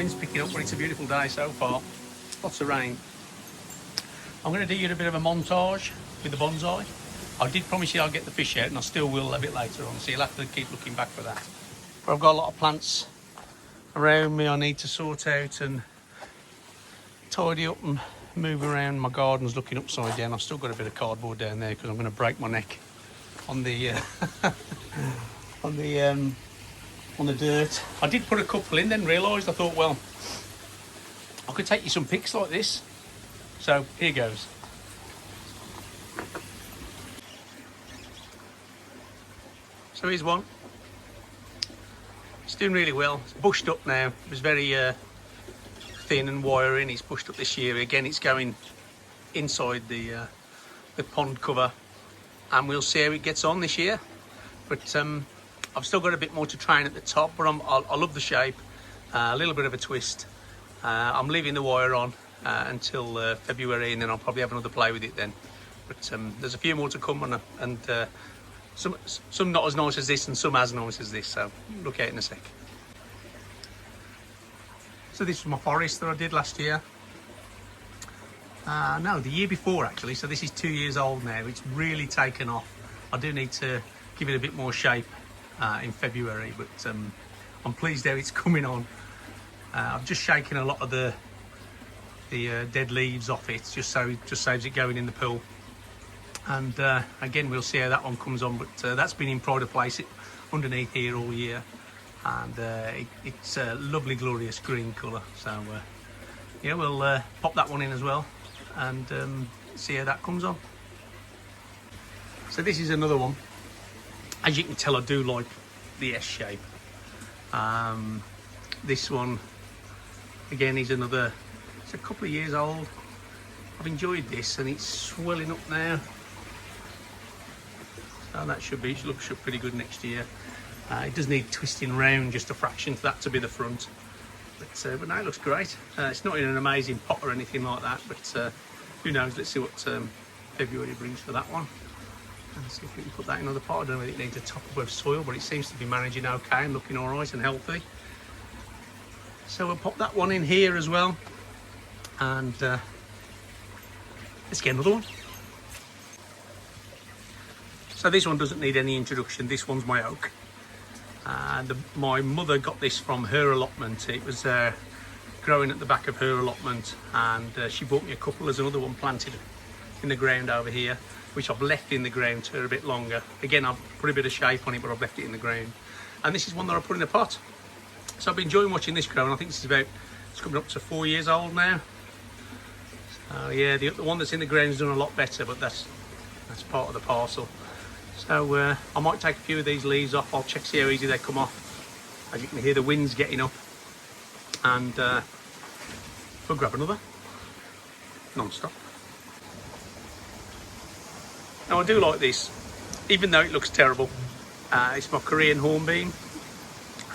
wind's picking up, but it's a beautiful day so far. Lots of rain. I'm going to do you a bit of a montage with the bonsai. I did promise you I'll get the fish out, and I still will a bit later on, so you'll have to keep looking back for that. But I've got a lot of plants around me I need to sort out and tidy up and move around. My garden's looking upside down. I've still got a bit of cardboard down there because I'm going to break my neck on the on the dirt. I did put a couple in, then realised, I thought, well, I could take you some pics like this. So here goes. So here's one. It's doing really well. It's bushed up now. It was very thin and wiry. It's pushed up this year. Again, it's going inside the pond cover, and we'll see how it gets on this year. But I've still got a bit more to train at the top, but I love the shape. A little bit of a twist. I'm leaving the wire on until February, and then I'll probably have another play with it then. But there's a few more to come, and some not as nice as this and some as nice as this, so look out in a sec. So this is my forest that I did last year. No, the year before actually, so this is 2 years old now. It's really taken off. I do need to give it a bit more shape in February, but I'm pleased how it's coming on. I've just shaken a lot of the dead leaves off it, just so it just saves it going in the pool. And again, we'll see how that one comes on, but that's been in pride of place underneath here all year, and it's a lovely glorious green colour. So yeah, we'll pop that one in as well and see how that comes on. So this is another one. As you can tell, I do like the S shape. This one again is another, it's a couple of years old. I've enjoyed this, and it's swelling up now. So that should look pretty good next year. It does need twisting round just a fraction for that to be the front, but no, it looks great. It's not in an amazing pot or anything like that, but who knows? Let's see what February brings for that one, and see if we can put that in another pot. I don't know if it needs a top of soil, but it seems to be managing okay and looking all right and healthy. So we'll pop that one in here as well, and let's get another one. So this one doesn't need any introduction. This one's my oak. My mother got this from her allotment. It was growing at the back of her allotment, and she bought me a couple. There's another one planted in the ground over here, which I've left in the ground to her a bit longer. Again, I've put a bit of shape on it, but I've left it in the ground. And this is one that I put in a pot. So I've been enjoying watching this grow, and I think this is it's coming up to 4 years old now. So yeah, the one that's in the ground's done a lot better, but that's part of the parcel. So I might take a few of these leaves off. I'll check, see how easy they come off. As you can hear, the wind's getting up, and we'll grab another non-stop. Now I do like this, even though it looks terrible. It's my Korean hornbeam,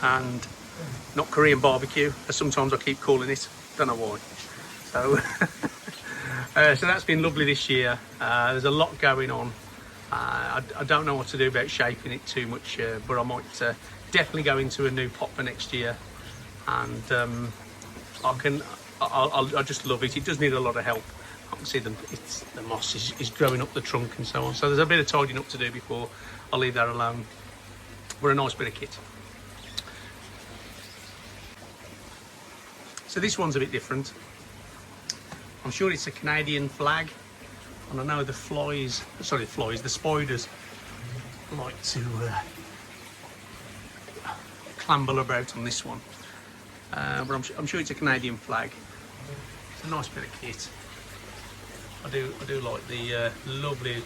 and not Korean barbecue, as sometimes I keep calling it. Don't know why. So so that's been lovely this year. There's a lot going on. I don't know what to do about shaping it too much, but I might definitely go into a new pot for next year, and I just love it. It does need a lot of help. I can see the moss is growing up the trunk and so on, so there's a bit of tidying up to do before I leave that alone. We're a nice bit of kit. So this one's a bit different. I'm sure it's a Canadian flag. And I know the the spiders like to clamber about on this one. But I'm sure it's a Canadian flag. It's a nice bit of kit. I do like the lovely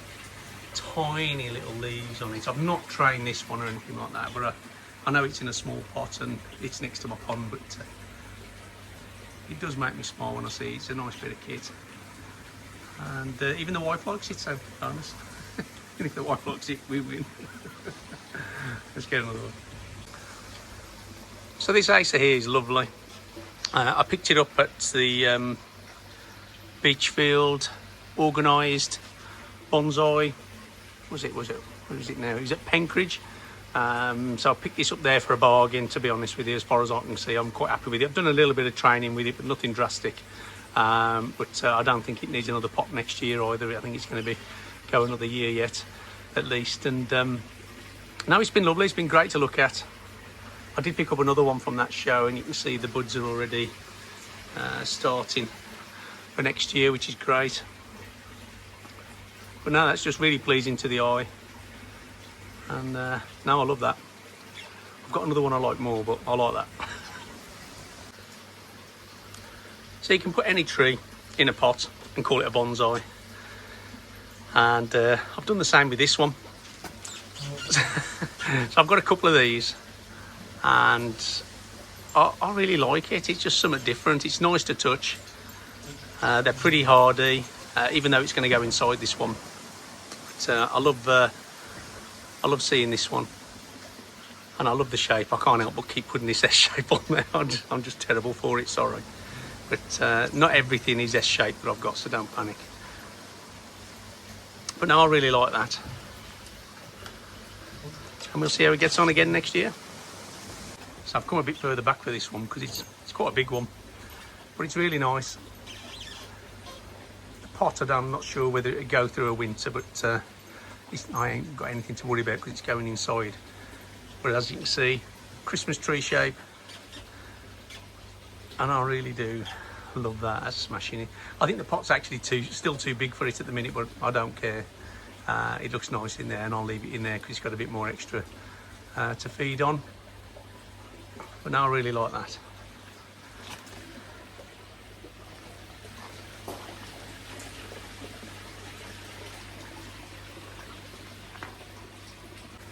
tiny little leaves on it. I've not trained this one or anything like that, but I know it's in a small pot and it's next to my pond, but it does make me smile when I see it. It's a nice bit of kit. And even the wife likes it, so bonus. And if the wife likes it, we win. Let's get another one. So this acer here is lovely. I picked it up at the Beachfield organised bonsai. Where is it now? He's at Penkridge. So I picked this up there for a bargain, to be honest with you. As far as I can see, I'm quite happy with it. I've done a little bit of training with it, but nothing drastic. But I don't think it needs another pot next year either. I think it's going to go another year yet, at least. And no, it's been lovely. It's been great to look at. I did pick up another one from that show, and you can see the buds are already starting for next year, which is great. But no, that's just really pleasing to the eye. And no, I love that. I've got another one I like more, but I like that. So you can put any tree in a pot and call it a bonsai. And I've done the same with this one. So I've got a couple of these, and I really like it. It's just something different. It's nice to touch. They're pretty hardy, even though it's going to go inside this one. But I love seeing this one, and I love the shape. I can't help but keep putting this S shape on there. I'm just terrible for it, sorry. But not everything is S shape that I've got, so don't panic. But no, I really like that. And we'll see how it gets on again next year. So I've come a bit further back for this one because it's quite a big one, but it's really nice. The pot, I'm not sure whether it'll go through a winter, but I ain't got anything to worry about because it's going inside. But as you can see, Christmas tree shape, and I really do love that. That's smashing it. I think the pot's actually still too big for it at the minute, but I don't care. It looks nice in there, and I'll leave it in there because it's got a bit more extra to feed on. But now I really like that.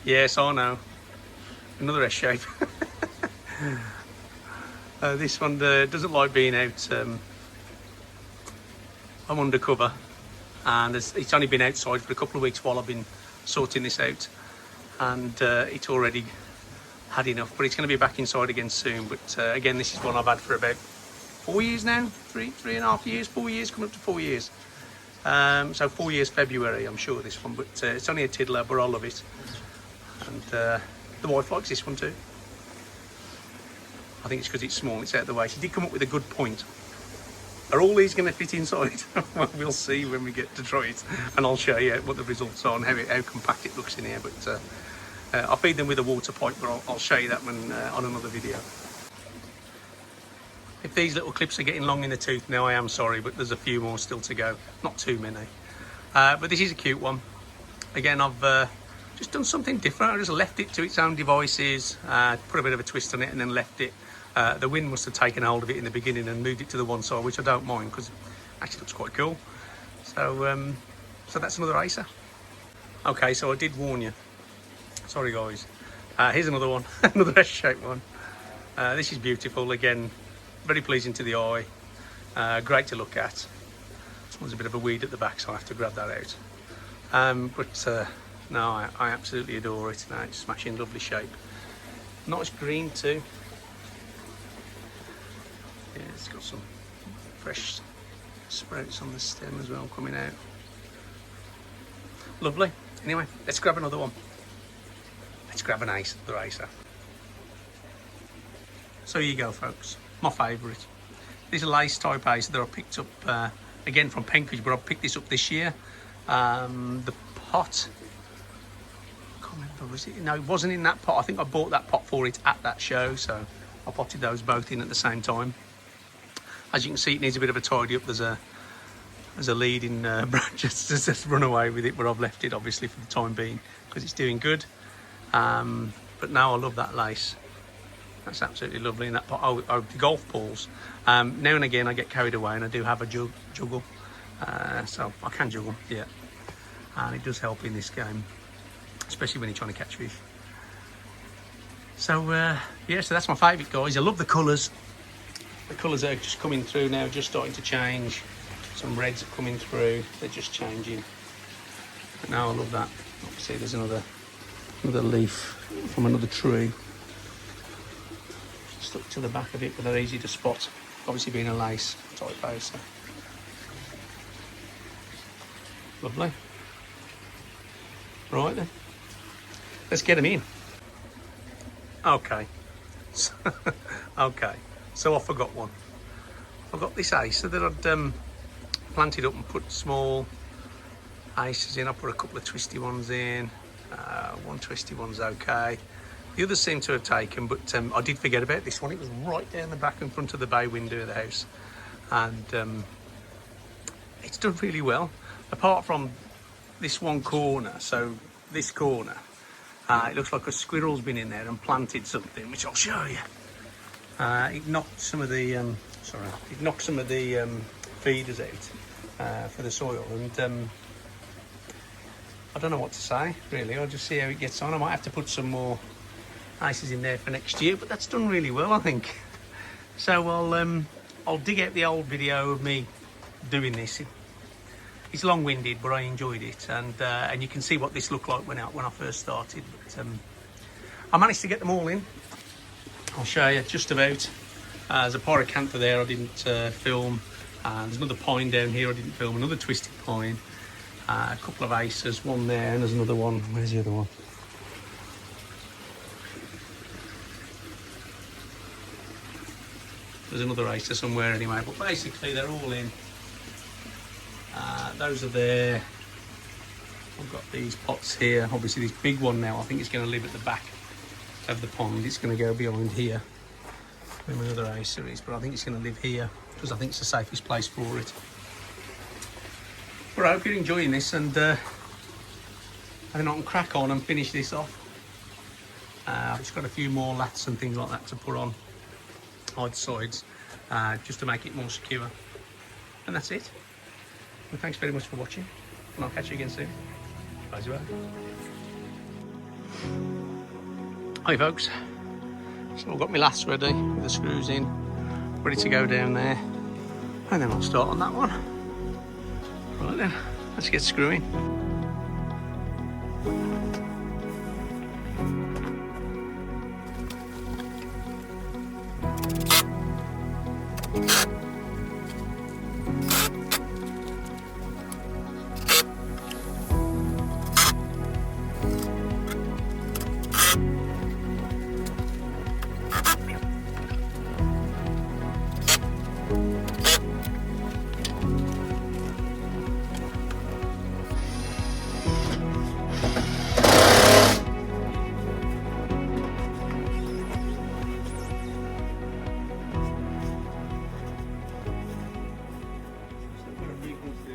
Yes, I know. Another S shape. This one doesn't like being out. I'm undercover, and it's only been outside for a couple of weeks while I've been sorting this out, and it's already had enough. But it's going to be back inside again soon. But again, this is one I've had for about 4 years now. 3.5 years, 4 years, coming up to 4 years. So 4 years February, I'm sure, this one. But it's only a tiddler, but I love it. And the wife likes this one too. I think it's because it's small, it's out of the way. She did come up with a good point. Are all these going to fit inside? Well, we'll see when we get to try it, and I'll show you what the results are and how compact it looks in here. But I'll feed them with a water pipe, but I'll show you that one on another video. If these little clips are getting long in the tooth now, I am sorry, but there's a few more still to go. Not too many. But this is a cute one. Again, I've just done something different. I just left it to its own devices, put a bit of a twist on it, and then left it. The wind must have taken hold of it in the beginning and moved it to the one side, which I don't mind because it actually looks quite cool. So, so that's another acer. Okay, so I did warn you. Sorry, guys. Here's another one, another S-shaped one. This is beautiful. Again, very pleasing to the eye. Great to look at. This one's a bit of a weed at the back, so I have to grab that out. But no, I absolutely adore it. No, it's smashing, lovely shape. Nice green too. Yeah, it's got some fresh sprouts on the stem as well coming out. Lovely. Anyway, let's grab another one. Let's grab another acer. So here you go, folks. My favourite. These are lace type acer that I picked up again from Penkridge, but I picked this up this year. The pot, I can't remember, was it? No, it wasn't in that pot. I think I bought that pot for it at that show, so I potted those both in at the same time. As you can see, it needs a bit of a tidy up. There's a leading branch just run away with it, but I've left it obviously for the time being because it's doing good. But now I love that lace. That's absolutely lovely. And that pot, oh, the golf balls. Now and again I get carried away and I do have a juggle. So I can juggle, yeah. And it does help in this game, especially when you're trying to catch fish. So yeah, so that's my favourite, guys. I love the colours. The colours are just coming through now, just starting to change. Some reds are coming through, they're just changing. But now I love that. See, there's another leaf from another tree stuck to the back of it, but they're easy to spot. Obviously being a lace type acer. Lovely. Right then, let's get them in. Okay. Okay. So I forgot one. I got this acer that I'd planted up and put small acers in. I put a couple of twisty ones in. One twisty one's okay. The others seem to have taken, but I did forget about this one. It was right down the back in front of the bay window of the house, and it's done really well. Apart from this one corner, so this corner, it looks like a squirrel's been in there and planted something, which I'll show you. It knocked some of the feeders out for the soil, and I don't know what to say really. I'll just see how it gets on. I might have to put some more acers in there for next year, but that's done really well, I think. So I'll dig out the old video of me doing this. It's long-winded, but I enjoyed it, and you can see what this looked like when I first started. But I managed to get them all in. I'll show you just about. There's a pyracantha there I didn't film. There's another pine down here I didn't film. Another twisted pine. A couple of acers, one there, and there's another one. Where's the other one? There's another acer somewhere anyway, but basically they're all in. Those are there. I've got these pots here. Obviously this big one now, I think it's going to live at the back of the pond. It's going to go behind here where my other acer is, but I think it's going to live here because I think it's the safest place for it. But I hope you're enjoying this, and I think I can crack on and finish this off. I've just got a few more lats and things like that to put on either sides, just to make it more secure. And that's it. Well, thanks very much for watching, and I'll catch you again soon. Bye bye. Hi folks. So I've got my lats ready with the screws in, ready to go down there, and then I'll start on that one. Right then, let's get screwing.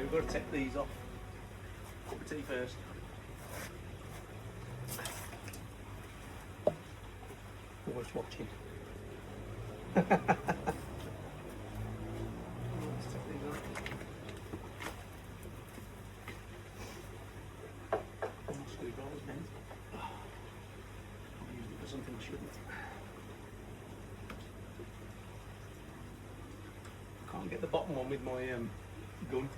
We've got to take these off. Cup of tea first. Always watching. Let's take these off. Screwdriver's bent. I'm using it for something I shouldn't. Can't get the bottom one with my gun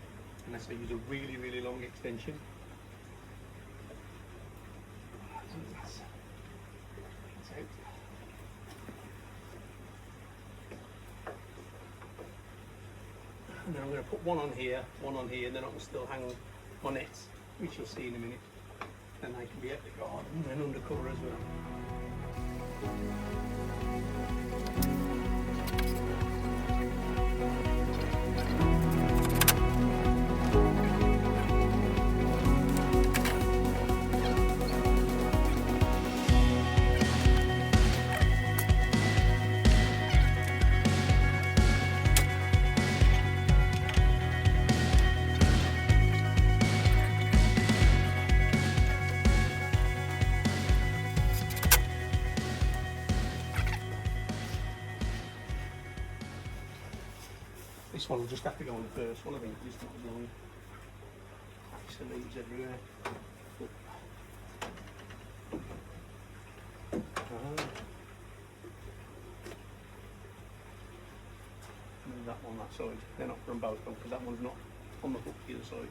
unless I use a really, really long extension. That's out. And then I'm going to put one on here, and then I can still hang my nets, which you'll see in a minute. Then they can be at the garden and under cover as well. This one will just have to go on the first one, I think, just not as long. Extra leaves everywhere. Move that one that side. They're not from both of them because that one's not on the hook the other side.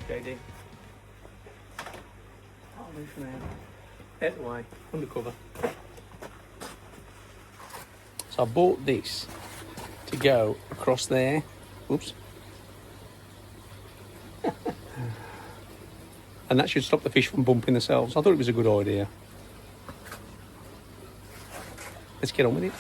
JD. I'll move for now. Out the way, undercover. So I bought this to go across there. Whoops. And that should stop the fish from bumping themselves. I thought it was a good idea. Let's get on with it.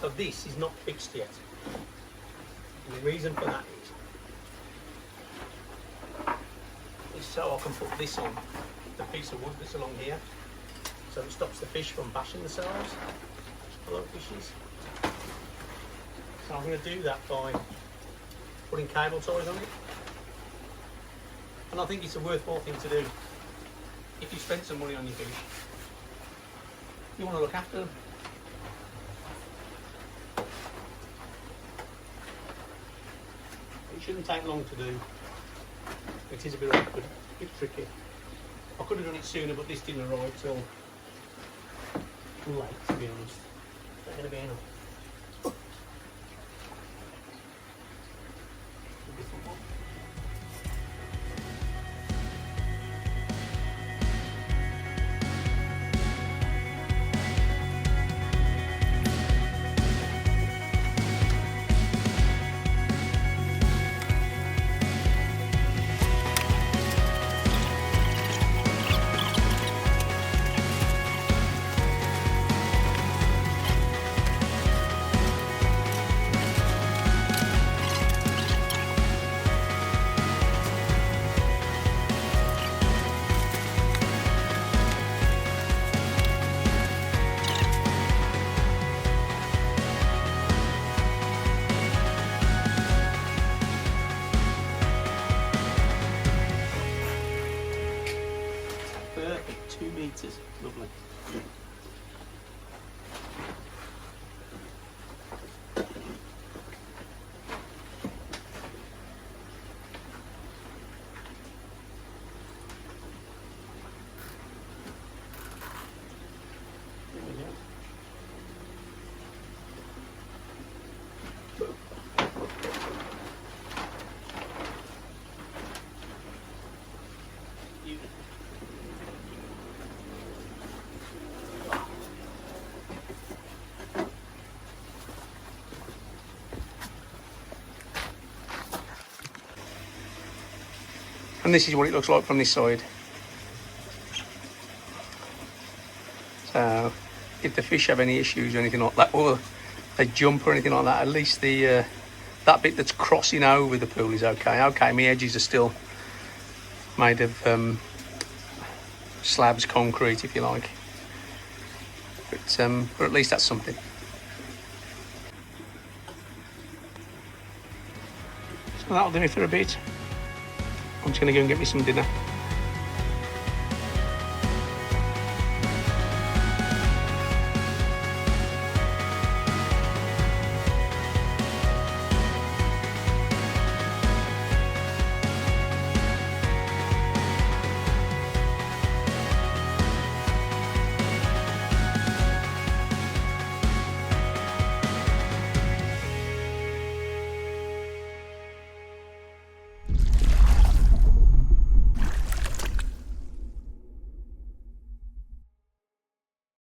So this is not fixed yet. And the reason for that is so I can put this on the piece of wood that's along here, so it stops the fish from bashing themselves. Hello fishes. So I'm going to do that by putting cable ties on it. And I think it's a worthwhile thing to do. If you spend some money on your fish, you want to look after them. It shouldn't take long to do. It is a bit awkward, a bit tricky. I could have done it sooner, but this didn't arrive till late, to be honest. Not going to be enough. Perfect, 2 meters, lovely. There we go. And this is what it looks like from this side. So if the fish have any issues or anything like that, or they jump or anything like that, at least the that bit that's crossing over the pool is okay. Okay, my edges are still made of slabs, concrete, if you like, but at least that's something. So that'll do me for a bit. I'm just going to go and get me some dinner.